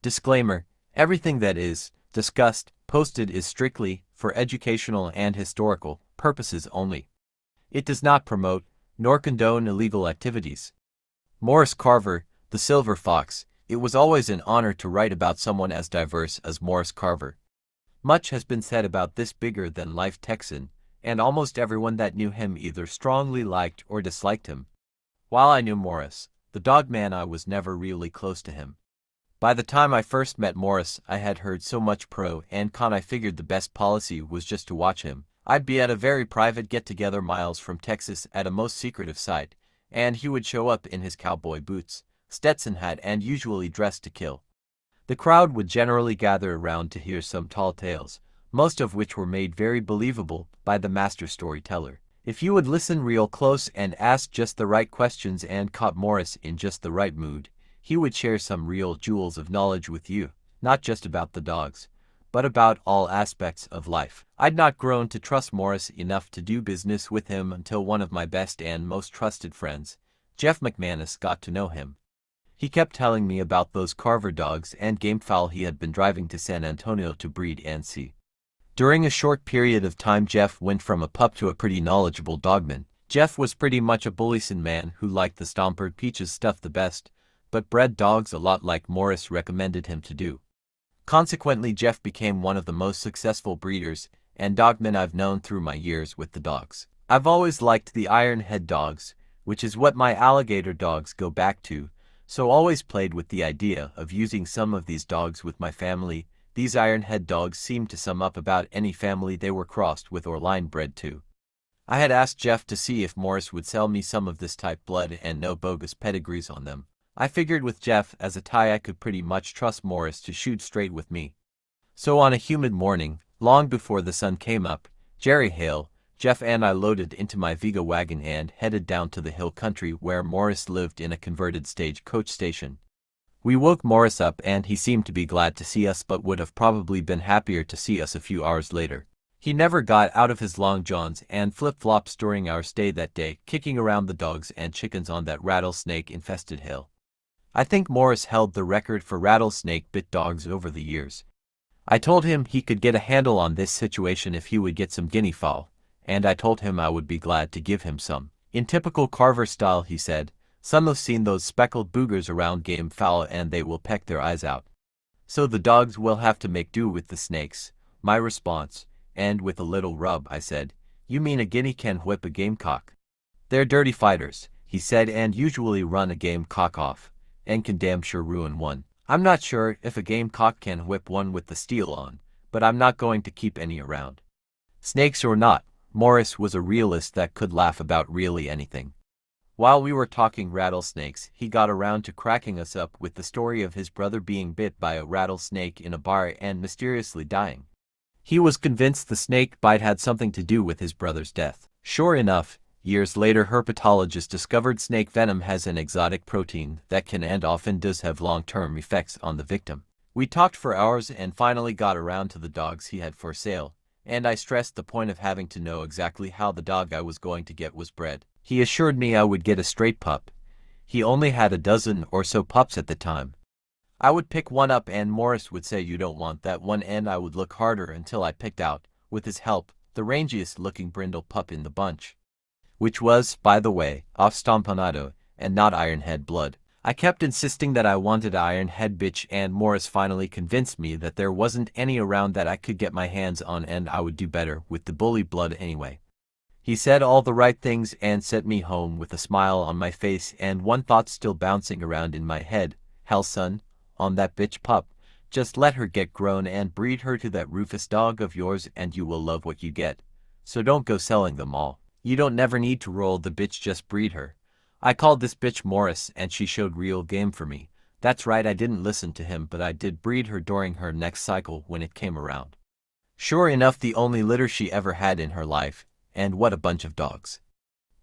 Disclaimer: everything that is discussed, posted is strictly for educational and historical purposes only. It does not promote nor condone illegal activities. Maurice Carver, the Silver Fox. It was always an honor to write about someone as diverse as Maurice Carver. Much has been said about this bigger-than-life Texan, and almost everyone that knew him either strongly liked or disliked him. While I knew Maurice, the dogman, I was never really close to him. By the time I first met Maurice, I had heard so much pro and con I figured the best policy was just to watch him. I'd be at a very private get-together miles from Texas at a most secretive site, and he would show up in his cowboy boots, Stetson hat, and usually dressed to kill. The crowd would generally gather around to hear some tall tales, most of which were made very believable by the master storyteller. If you would listen real close and ask just the right questions and caught Maurice in just the right mood, he would share some real jewels of knowledge with you, not just about the dogs, but about all aspects of life. I'd not grown to trust Maurice enough to do business with him until one of my best and most trusted friends, Jeff McManus, got to know him. He kept telling me about those Carver dogs and gamefowl he had been driving to San Antonio to breed and see. During a short period of time, Jeff went from a pup to a pretty knowledgeable dogman. Jeff was pretty much a Bullison man who liked the Stomper Peaches stuff the best, but bred dogs a lot like Maurice recommended him to do. Consequently, Jeff became one of the most successful breeders and dogmen I've known through my years with the dogs. I've always liked the Ironhead dogs, which is what my alligator dogs go back to, so always played with the idea of using some of these dogs with my family. These Ironhead dogs seemed to sum up about any family they were crossed with or line bred to. I had asked Jeff to see if Maurice would sell me some of this type blood and no bogus pedigrees on them. I figured with Jeff as a tie I could pretty much trust Maurice to shoot straight with me. So on a humid morning, long before the sun came up, Jerry Hale, Jeff and I loaded into my Vigo wagon and headed down to the hill country where Maurice lived in a converted stagecoach station. We woke Maurice up and he seemed to be glad to see us, but would have probably been happier to see us a few hours later. He never got out of his long johns and flip-flops during our stay that day, kicking around the dogs and chickens on that rattlesnake-infested hill. I think Maurice held the record for rattlesnake-bit dogs over the years. I told him he could get a handle on this situation if he would get some guinea fowl, and I told him I would be glad to give him some. In typical Carver style, he said, "Some have seen those speckled boogers around game fowl and they will peck their eyes out. So the dogs will have to make do with the snakes." My response, and with a little rub, I said, "You mean a guinea can whip a gamecock?" "They're dirty fighters," he said, "and usually run a gamecock off, and can damn sure ruin one. I'm not sure if a gamecock can whip one with the steel on, but I'm not going to keep any around." Snakes or not, Maurice was a realist that could laugh about really anything. While we were talking rattlesnakes, he got around to cracking us up with the story of his brother being bit by a rattlesnake in a bar and mysteriously dying. He was convinced the snake bite had something to do with his brother's death. Sure enough, years later, herpetologists discovered snake venom has an exotic protein that can and often does have long-term effects on the victim. We talked for hours and finally got around to the dogs he had for sale, and I stressed the point of having to know exactly how the dog I was going to get was bred. He assured me I would get a straight pup. He only had a dozen or so pups at the time. I would pick one up and Maurice would say, "You don't want that one," and I would look harder until I picked out, with his help, the rangiest looking brindle pup in the bunch. Which was, by the way, off Stompanado, and not Ironhead blood. I kept insisting that I wanted an Ironhead bitch, and Maurice finally convinced me that there wasn't any around that I could get my hands on, and I would do better with the bully blood anyway. He said all the right things and sent me home with a smile on my face and one thought still bouncing around in my head: hell, son, on that bitch pup, just let her get grown and breed her to that Rufus dog of yours and you will love what you get. So don't go selling them all. You don't never need to roll the bitch, just breed her. I called this bitch Maurice and she showed real game for me. That's right, I didn't listen to him, but I did breed her during her next cycle when it came around. Sure enough, the only litter she ever had in her life, and what a bunch of dogs.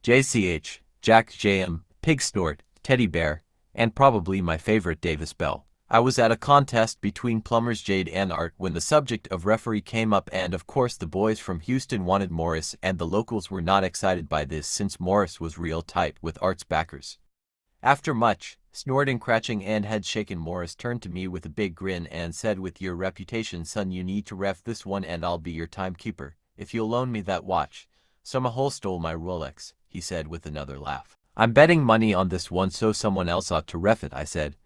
JCH, Jack JM, Pig Snort, Teddy Bear, and probably my favorite, Davis Bell. I was at a contest between plumbers Jade and Art when the subject of referee came up, and of course the boys from Houston wanted Maurice and the locals were not excited by this since Maurice was real tight with Art's backers. After much snorting, scratching, and head shaking, Maurice turned to me with a big grin and said, "With your reputation, son, you need to ref this one and I'll be your timekeeper, if you'll loan me that watch. Some hole stole my Rolex," he said with another laugh. "I'm betting money on this one, so someone else ought to ref it," I said.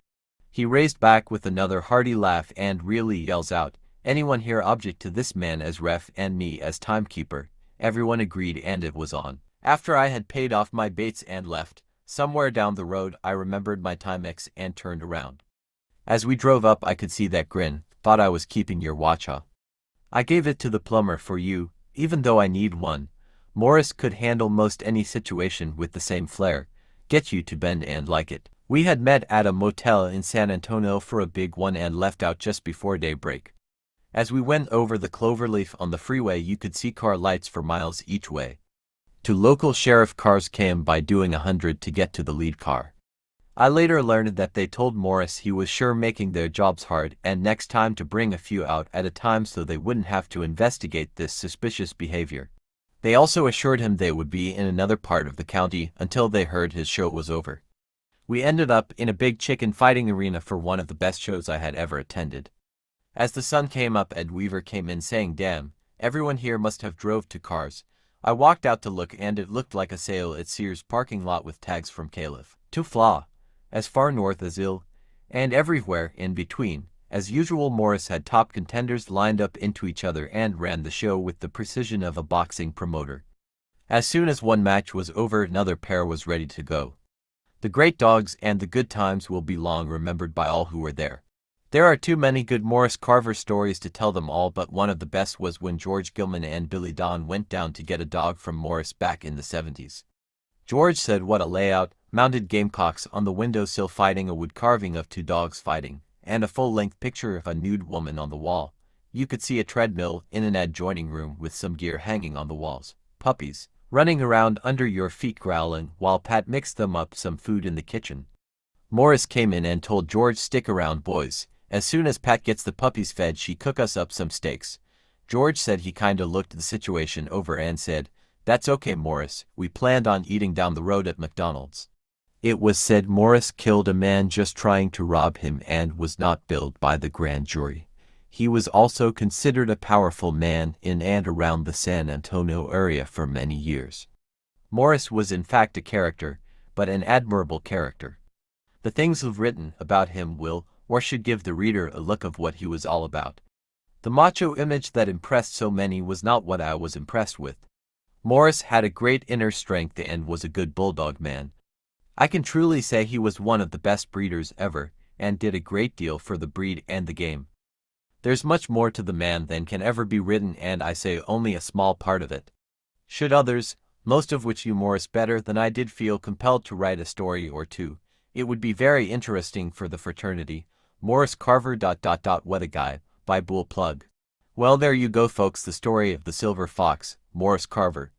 He raised back with another hearty laugh and really yells out, "Anyone here object to this man as ref and me as timekeeper?" Everyone agreed and it was on. After I had paid off my baits and left, somewhere down the road I remembered my Timex and turned around. As we drove up I could see that grin. "Thought I was keeping your watch, huh? I gave it to the plumber for you, even though I need one." Maurice could handle most any situation with the same flair. Get you to bend and like it. We had met at a motel in San Antonio for a big one and left out just before daybreak. As we went over the cloverleaf on the freeway you could see car lights for miles each way. Two local sheriff cars came by doing 100 to get to the lead car. I later learned that they told Maurice he was sure making their jobs hard and next time to bring a few out at a time so they wouldn't have to investigate this suspicious behavior. They also assured him they would be in another part of the county until they heard his show was over. We ended up in a big chicken fighting arena for one of the best shows I had ever attended. As the sun came up, Ed Weaver came in saying, "Damn, everyone here must have drove two cars." I walked out to look and it looked like a sale at Sears parking lot with tags from Caliph to Flaw, as far north as Ill, and everywhere in between. As usual, Maurice had top contenders lined up into each other and ran the show with the precision of a boxing promoter. As soon as one match was over, another pair was ready to go. The great dogs and the good times will be long remembered by all who were there. There are too many good Maurice Carver stories to tell them all, but one of the best was when George Gilman and Billy Don went down to get a dog from Maurice back in the 70s. George said, "What a layout, mounted gamecocks on the windowsill fighting, a wood carving of two dogs fighting, and a full-length picture of a nude woman on the wall. You could see a treadmill in an adjoining room with some gear hanging on the walls. Puppies running around under your feet growling while Pat mixed them up some food in the kitchen." Maurice came in and told George, "Stick around, boys. As soon as Pat gets the puppies fed, she cook us up some steaks." George said he kinda looked the situation over and said, "That's okay, Maurice, we planned on eating down the road at McDonald's." It was said Maurice killed a man just trying to rob him and was not billed by the grand jury. He was also considered a powerful man in and around the San Antonio area for many years. Maurice was in fact a character, but an admirable character. The things we've written about him will or should give the reader a look of what he was all about. The macho image that impressed so many was not what I was impressed with. Maurice had a great inner strength and was a good bulldog man. I can truly say he was one of the best breeders ever, and did a great deal for the breed and the game. There's much more to the man than can ever be written, and I say only a small part of it. Should others, most of which you Maurice better than I did, feel compelled to write a story or two, it would be very interesting for the fraternity. Maurice Carver. What a guy, by Bull Plug. Well, there you go, folks, the story of the Silver Fox, Maurice Carver.